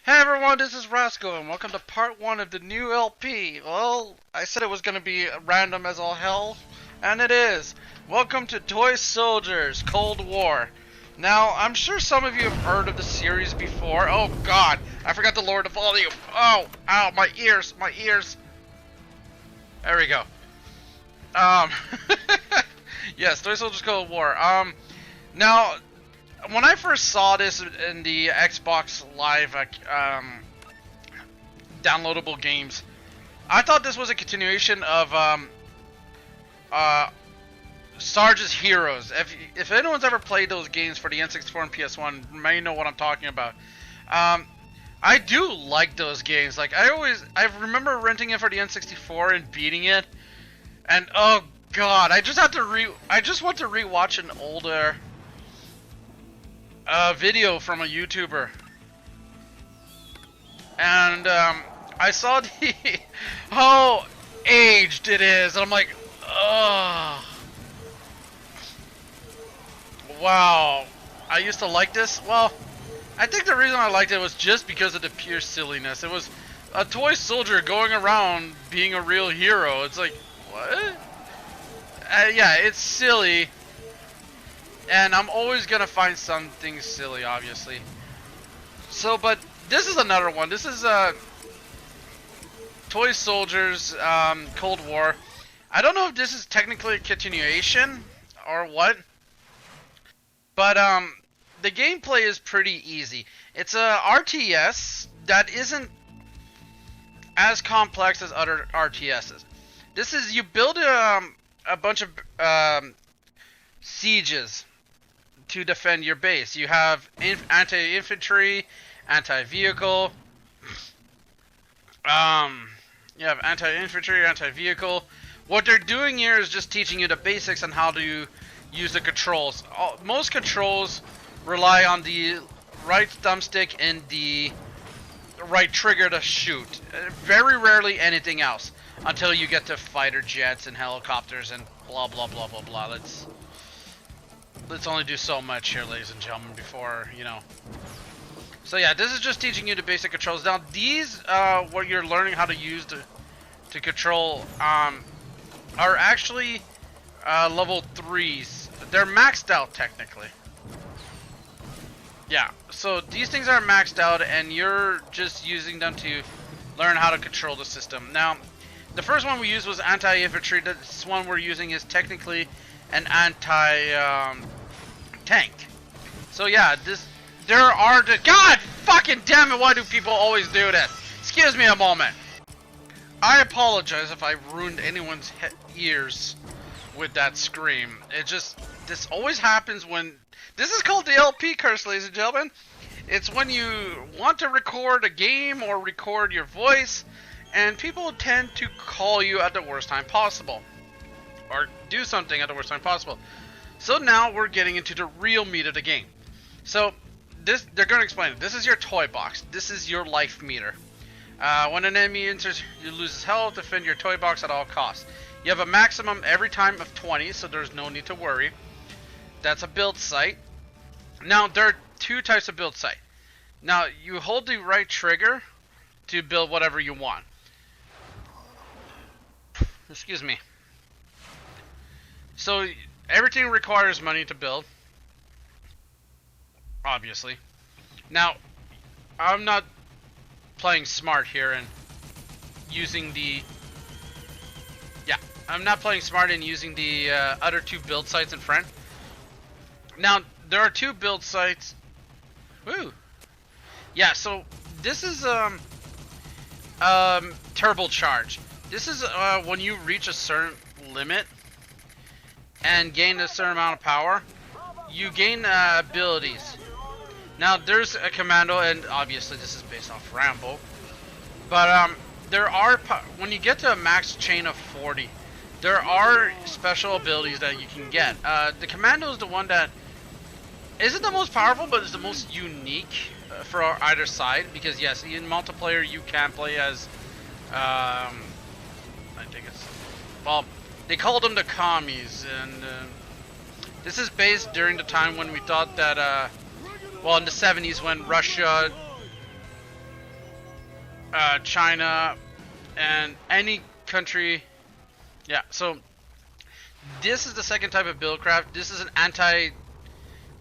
Hey everyone, this is Rasco, and welcome to part 1 of the new LP. Well, I said it was going to be random as all hell, and it is. Welcome to Toy Soldiers Cold War. Now, I'm sure some of you have heard of the series before. Oh god, I forgot to lower the volume. Oh, ow, my ears, my ears. There we go. Um, yes, Toy Soldiers Cold War. Now, when I first saw this in the Xbox Live downloadable games, I thought this was a continuation of Sarge's Heroes. If anyone's ever played those games for the N64 and PS1, may know what I'm talking about. I do like those games. Like I remember renting it for the N64 and beating it, and oh god, I just want to rewatch an older video from a YouTuber, and I saw the how aged it is, and I'm like, oh, wow. I used to like this. Well, I think the reason I liked it was just because of the pure silliness. It was a toy soldier going around being a real hero. It's like, what? Yeah, it's silly. And I'm always gonna find something silly, obviously. So, but this is another one. This is Toy Soldiers Cold War. I don't know if this is technically a continuation or what, but the gameplay is pretty easy. It's a RTS that isn't as complex as other RTSs. This is, you build a bunch of sieges to defend your base. You have anti-infantry, anti-vehicle. You have anti-infantry, anti-vehicle. What they're doing here is just teaching you the basics on how to use the controls. Most controls rely on the right thumbstick and the right trigger to shoot. Very rarely anything else until you get to fighter jets and helicopters and blah blah blah blah blah. Let's only do so much here, ladies and gentlemen, before, you know. So yeah, this is just teaching you the basic controls. Now these, what you're learning how to use to control, are actually level 3s. They're maxed out technically. Yeah, so these things are maxed out and you're just using them to learn how to control the system. Now, the first one we used was anti-infantry. This one we're using is technically an anti-tank. So yeah, God fucking damn it, why do people always do this? Excuse me a moment. I apologize if I ruined anyone's ears with that scream. This always happens when, this is called the LP curse, ladies and gentlemen. It's when you want to record a game or record your voice, and people tend to call you at the worst time possible. Or do something at the worst time possible. So now we're getting into the real meat of the game. So they're going to explain it. This is your toy box. This is your life meter. When an enemy enters, you lose his health. Defend your toy box at all costs. You have a maximum every time of 20, so there's no need to worry. That's a build site. Now there are two types of build site. Now you hold the right trigger to build whatever you want. Excuse me. So everything requires money to build, obviously. Now, I'm not playing smart here and using the... Yeah, I'm not playing smart and using the other two build sites in front. Now, there are two build sites. Woo! Yeah, so this is turbocharge. This is when you reach a certain limit and gain a certain amount of power, you gain abilities. Now there's a commando, and obviously this is based off Rambo, but there are, when you get to a max chain of 40, there are special abilities that you can get. The commando is the one that isn't the most powerful, but is the most unique for either side, because yes, in multiplayer you can play as I think it's, well, they called them the commies, and this is based during the time when we thought that well, in the 70s when Russia China, and any country. Yeah, so this is the second type of build craft. This is an anti.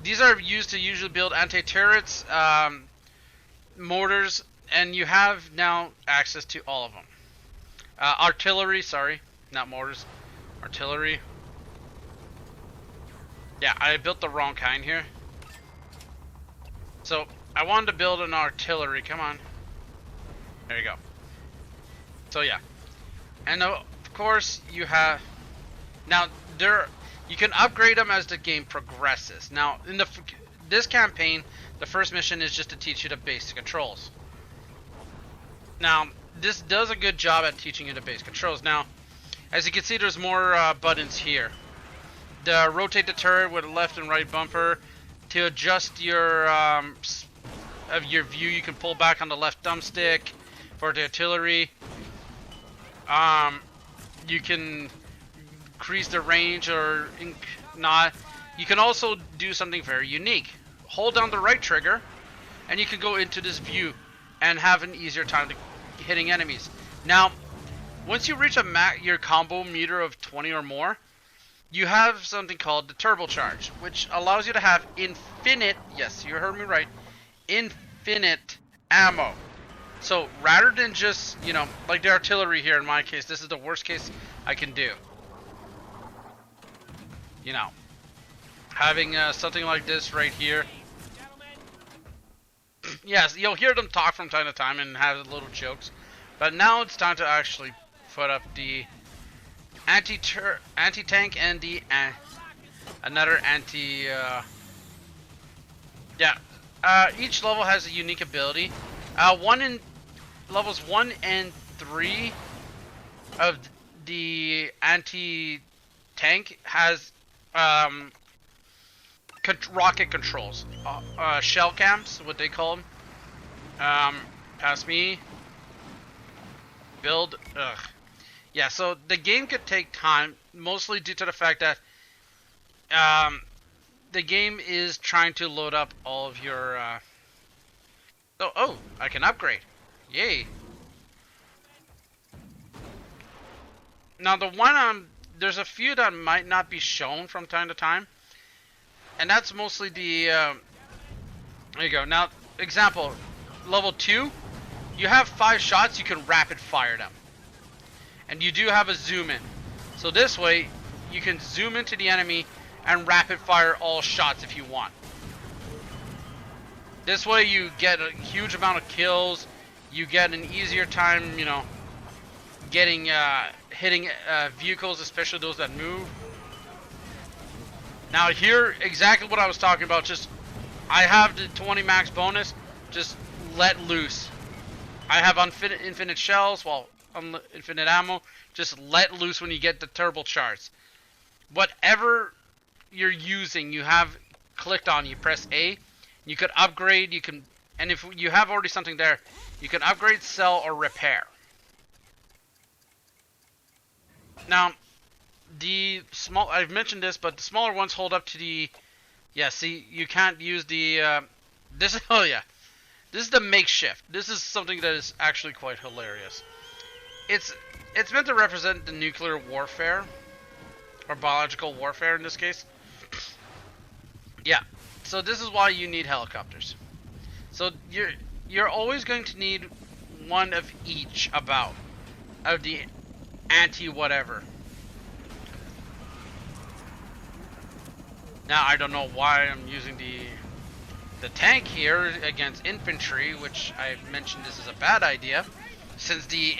These are used to usually build anti-turrets, mortars, and you have now access to all of them. Artillery, sorry, not mortars. Artillery. Yeah, I built the wrong kind here. So, I wanted to build an artillery. Come on. There you go. So, yeah. And of course, you have... Now, you can upgrade them as the game progresses. Now, in this campaign, the first mission is just to teach you the basic controls. Now, this does a good job at teaching you the basic controls. Now, as you can see, there's more buttons here. Rotate the turret with a left and right bumper. To adjust your view, you can pull back on the left thumbstick. For the artillery, you can increase the range or not. You can also do something very unique. Hold down the right trigger, and you can go into this view and have an easier time hitting enemies. Now, once you reach your combo meter of 20 or more, you have something called the turbocharge, which allows you to have infinite, yes, you heard me right, infinite ammo. So rather than just, you know, like the artillery here in my case, this is the worst case I can do. You know, having something like this right here. Yes, you'll hear them talk from time to time and have little jokes. But now it's time to actually put up the anti-tank and the another anti. Each level has a unique ability. Levels 1 and 3 of the anti-tank has rocket controls, shell cams, what they call them. Pass me. Build. Ugh. Yeah, so the game could take time, mostly due to the fact that the game is trying to load up all of your. Oh, I can upgrade. Yay. Now the one there's a few that might not be shown from time to time, and that's mostly the. There you go. Now, example, level 2, you have 5 shots. You can rapid fire them. And you do have a zoom in. So this way, you can zoom into the enemy and rapid fire all shots if you want. This way you get a huge amount of kills. You get an easier time, you know, getting, hitting vehicles, especially those that move. Now here, exactly what I was talking about. Just, I have the 20 max bonus. Just let loose. I have infinite shells, well, infinite ammo. Just let loose when you get the turbocharge. Whatever you're using, you have clicked on, you press A. You could upgrade, you can, and if you have already something there, you can upgrade, sell, or repair. Now, the small, I've mentioned this, but the smaller ones hold up to the, yeah, see, you can't use the, this is, oh yeah, this is the makeshift. This is something that is actually quite hilarious. It's meant to represent the nuclear warfare, or biological warfare in this case. Yeah, so this is why you need helicopters. So you're always going to need one of each about, of the anti-whatever. Now, I don't know why I'm using the tank here against infantry, which I mentioned this is a bad idea, since the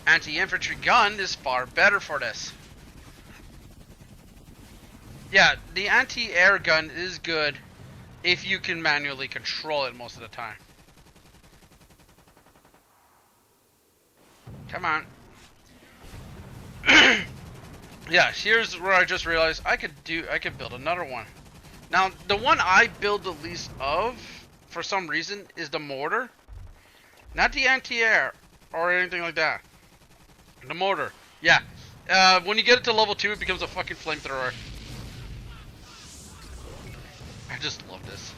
anti-infantry gun is far better for this. Yeah, the anti-air gun is good if you can manually control it most of the time. Come on. Yeah, here's where I just realized I could build another one. Now, the one I build the least of, for some reason, is the mortar. Not the anti-air or anything like that. The mortar. Yeah. When you get it to level 2, it becomes a fucking flamethrower. I just love this.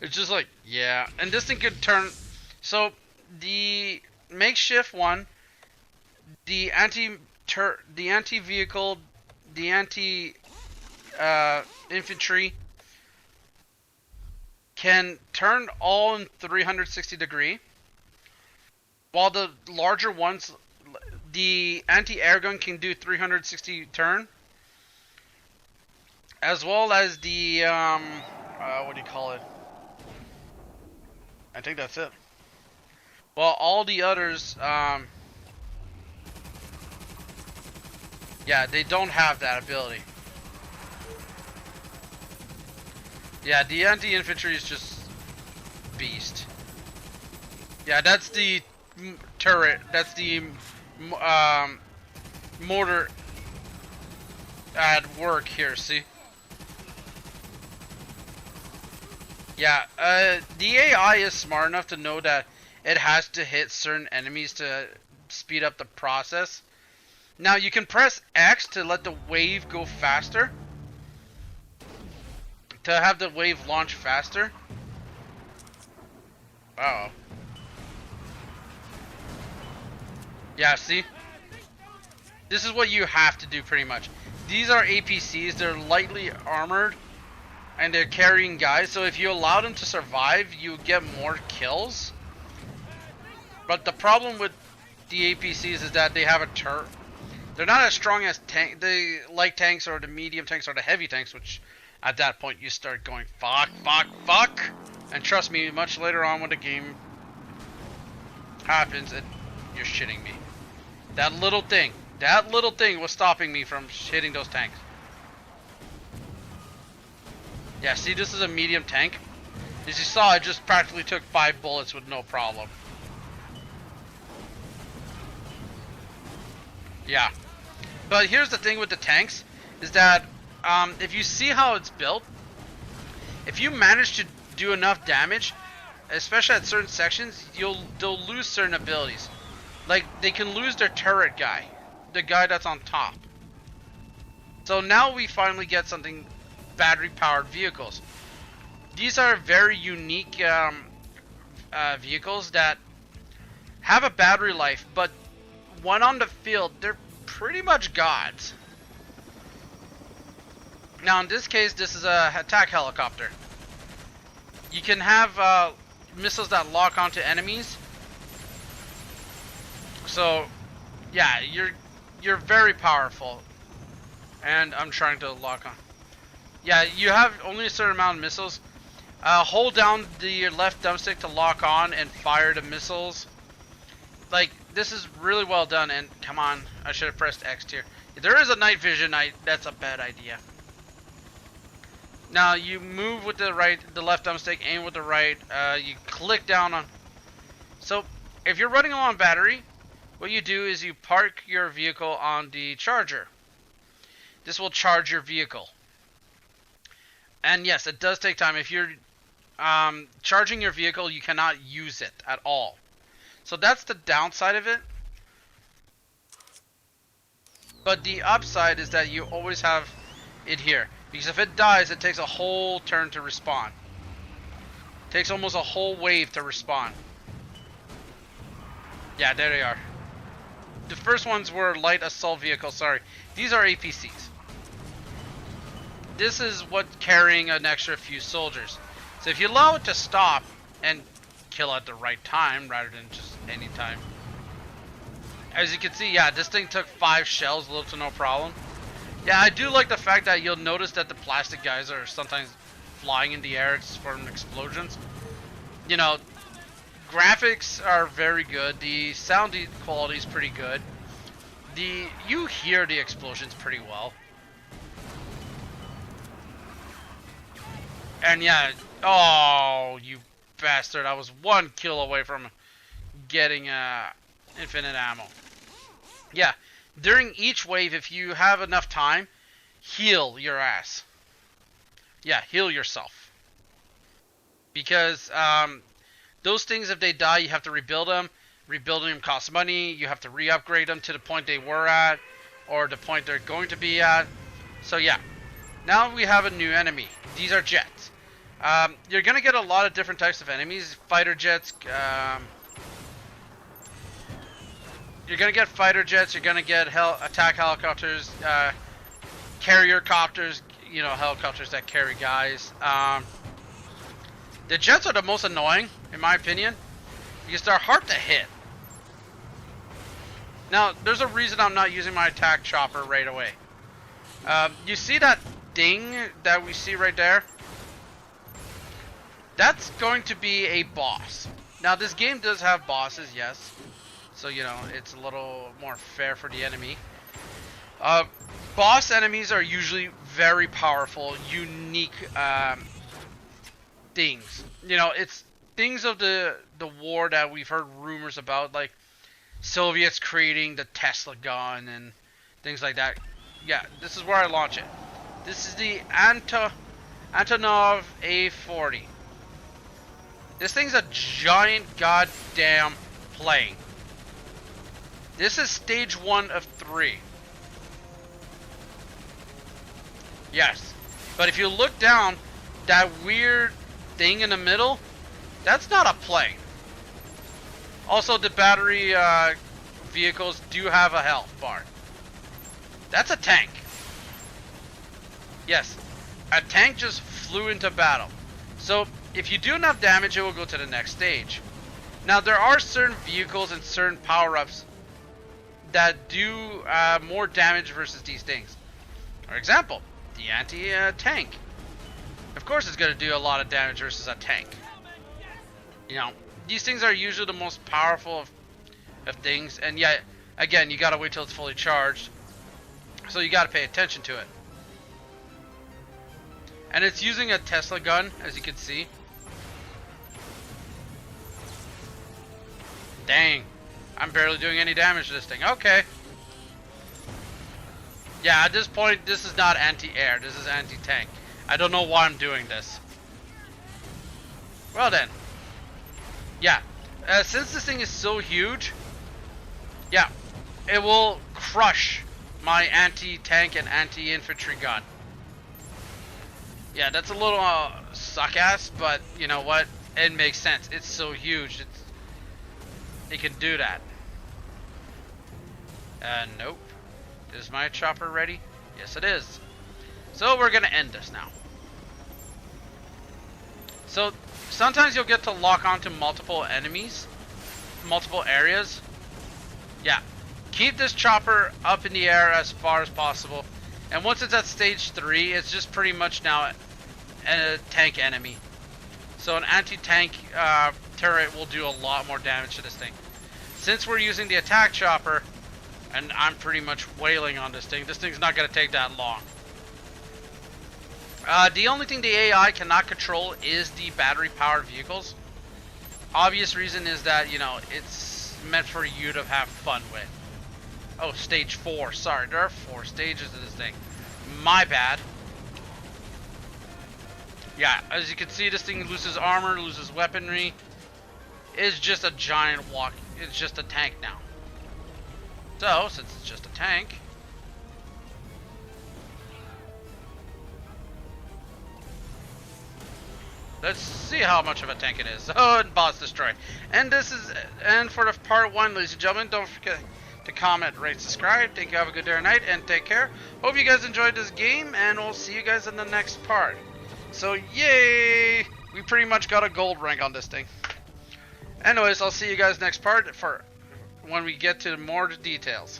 It's just like, yeah. And this thing could turn... So, the makeshift one, the anti-vehicle, the anti-infantry can turn all in 360-degree, while the larger ones, the anti-air gun can do 360 turn, as well as the what do you call it? I think that's it. Well, all the others, yeah, they don't have that ability. Yeah, the anti-infantry is just beast. Yeah, that's the turret. That's the mortar at work here. See? Yeah, the AI is smart enough to know that it has to hit certain enemies to speed up the process. Now you can press X to let the wave go faster, to have the wave launch faster. Uh oh. Yeah, see? This is what you have to do pretty much. These are APCs, they're lightly armored, and they're carrying guys, so if you allow them to survive, you get more kills. But the problem with the APCs is that they have a turret. They're not as strong as the light tanks or the medium tanks or the heavy tanks, which at that point you start going fuck, fuck, fuck. And trust me, much later on when the game happens, you're shitting me. That little thing was stopping me from hitting those tanks. Yeah, see, this is a medium tank. As you saw, I just practically took 5 bullets with no problem. Yeah. But here's the thing with the tanks, is that if you see how it's built, if you manage to do enough damage, especially at certain sections, they'll lose certain abilities. Like, they can lose their turret guy, the guy that's on top. So now we finally get something, battery-powered vehicles. These are very unique vehicles that have a battery life, but when on the field, they're pretty much gods. Now in this case, this is a attack helicopter. You can have missiles that lock onto enemies. So, yeah, you're very powerful. And I'm trying to lock on. Yeah, you have only a certain amount of missiles. Hold down the left thumbstick to lock on and fire the missiles. Like, this is really well done. And come on, I should have pressed X here. If there is a night vision, that's a bad idea. Now you move with the left thumbstick, aim with the right. You click down on. So if you're running low on battery, what you do is you park your vehicle on the charger. This will charge your vehicle. And yes, it does take time. If you're charging your vehicle, you cannot use it at all. So that's the downside of it. But the upside is that you always have it here. Because if it dies, it takes a whole turn to respawn. It takes almost a whole wave to respawn. Yeah, there they are. The first ones were light assault vehicles, sorry. These are APCs. This is what carrying an extra few soldiers. So if you allow it to stop and kill at the right time rather than just any time. As you can see, yeah, this thing took 5 shells, little to no problem. Yeah, I do like the fact that you'll notice that the plastic guys are sometimes flying in the air from explosions. You know, graphics are very good. The sound quality is pretty good. You hear the explosions pretty well. And yeah, oh, you bastard. I was 1 kill away from getting infinite ammo. Yeah, during each wave, if you have enough time, heal your ass. Yeah, heal yourself. Because those things, if they die, you have to rebuild them. Rebuilding them costs money. You have to re-upgrade them to the point they were at, or the point they're going to be at. So yeah, now we have a new enemy. These are jets. You're going to get a lot of different types of enemies. Fighter jets, you're gonna get fighter jets, you're gonna get attack helicopters, carrier copters, you know, helicopters that carry guys. The jets are the most annoying, in my opinion, because they're hard to hit. Now, there's a reason I'm not using my attack chopper right away. You see that ding that we see right there? That's going to be a boss. Now, this game does have bosses, yes. So, you know, it's a little more fair for the enemy. Boss enemies are usually very powerful, unique things. You know, it's things of the war that we've heard rumors about, like Soviets creating the Tesla gun and things like that. Yeah, this is where I launch it. This is the Antonov A40. This thing's a giant goddamn plane. This is stage 1 of 3. Yes. But if you look down, that weird thing in the middle, that's not a plane. Also, the battery vehicles do have a health bar. That's a tank. Yes. A tank just flew into battle. So, if you do enough damage, it will go to the next stage. Now, there are certain vehicles and certain power-ups that do more damage versus these things. For example, the anti-tank. Of course it's going to do a lot of damage versus a tank. You know, these things are usually the most powerful of things, and yet, again, you got to wait till it's fully charged. So you got to pay attention to it. And it's using a Tesla gun, as you can see. Dang. I'm barely doing any damage to this thing. Okay. Yeah, at this point, this is not anti-air. This is anti-tank. I don't know why I'm doing this. Well then. Yeah. Since this thing is so huge, yeah, it will crush my anti-tank and anti-infantry gun. Yeah, that's a little suck-ass, but you know what? It makes sense. It's so huge. It can do that. Nope. Is my chopper ready? Yes, it is. So we're gonna end this now. So sometimes you'll get to lock onto multiple enemies, multiple areas. Yeah. Keep this chopper up in the air as far as possible. And once it's at stage 3, it's just pretty much now a tank enemy. So an anti-tank turret will do a lot more damage to this thing. Since we're using the attack chopper, and I'm pretty much wailing on this thing's not going to take that long. The only thing the AI cannot control is the battery-powered vehicles. Obvious reason is that, you know, it's meant for you to have fun with. Oh, stage 4. Sorry, there are 4 stages of this thing. My bad. Yeah, as you can see, this thing loses armor, loses weaponry. It's just a giant walk. It's just a tank now. So, since it's just a tank, let's see how much of a tank it is. Oh, and boss destroyed. And for the part 1, ladies and gentlemen, don't forget to comment, rate, subscribe. Thank you, have a good day or night, and take care. Hope you guys enjoyed this game, and we'll see you guys in the next part. So, yay! We pretty much got a gold rank on this thing. Anyways, I'll see you guys next part for when we get to more details.